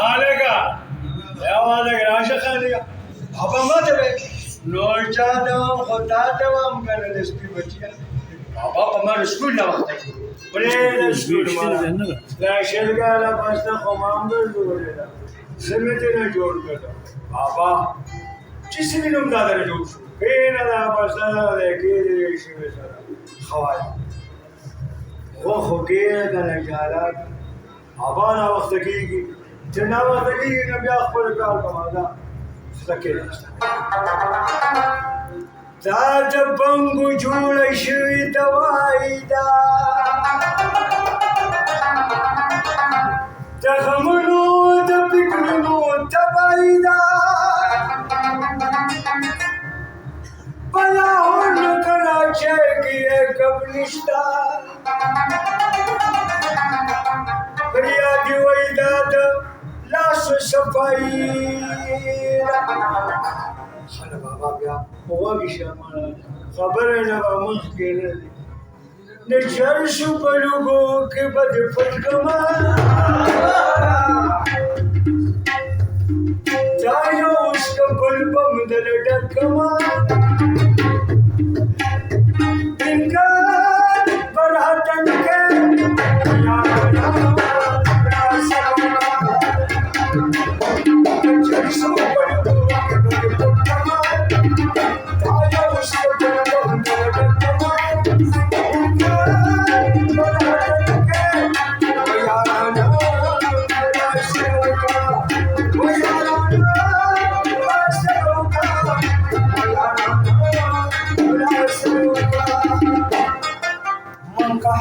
आलेगा आवाज राशा खानेगा बाबा मत बे नोचा दम होता दम कर दस्ती बचिया बाबा हमारे स्कूल ना वक्त बड़े स्कूल में ला शेलगा ला पास्ता खमांदर जोड़ेगा समेते ना जोड़ कर बाबा जिस भी लोग दादा ने जोड़ बेना दा पास्ता लेके शिवे सारा खवाया वो खोके का नजारा बाबा ना वक्त की जना वक्त की नबी अखबर का कमादा सके ताज बंगु झूल शुई दवाईदा तखमनो द पिकनो तबाईदा बला होन करा चाहिए कब निष्ठा बढ़िया दिवाईदा लाश सफाई खाना बाबा क्या हुआ कि शामाना खबर है ना बाबा के ने चर्सो पलुगो के बद फलकमा जायो उसका बलबम दल डकमा इनका बरहतन के चर्सो पलुगो के बद फलकमा जायो उसका बलबम दल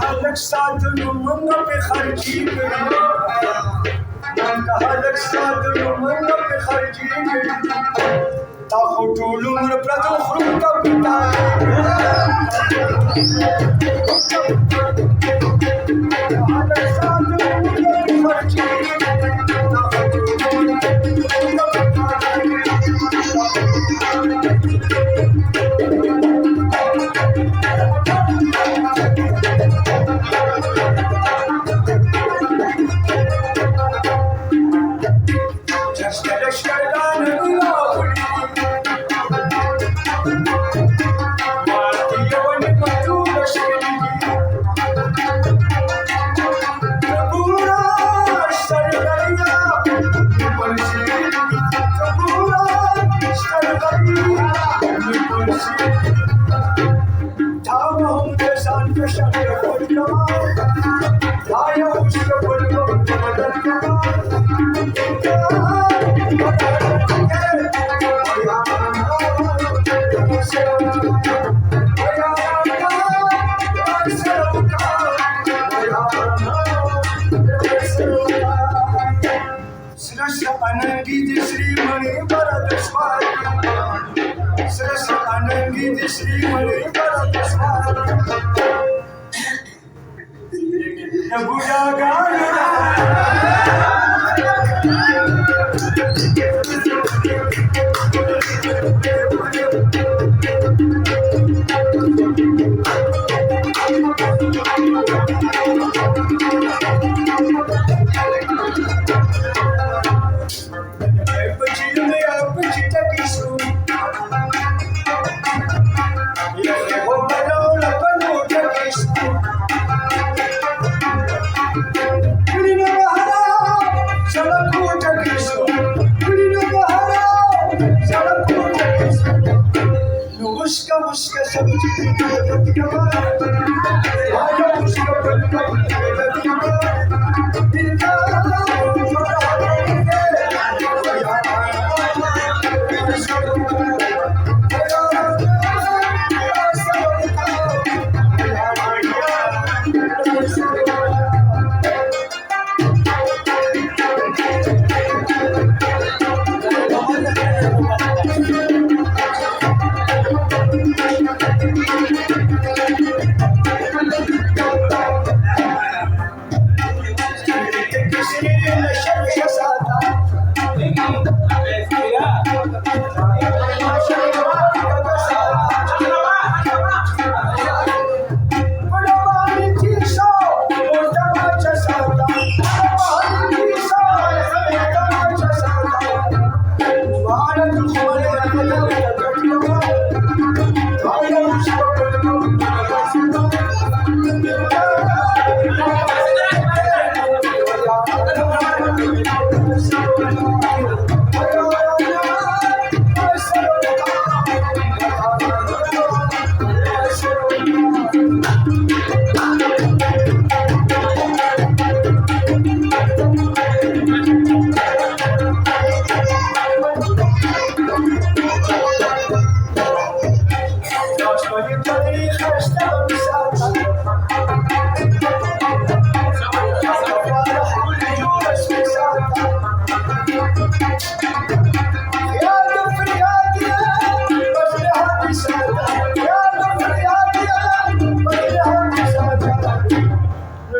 डकमा साधन मंग पे खर्ची हलक साधन मंग पे खर्ची ताको टोलू मर प्रदो खरुम का पिता हलक साधन मंग पे खर्ची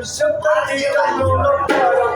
seperti kamu memperlakukan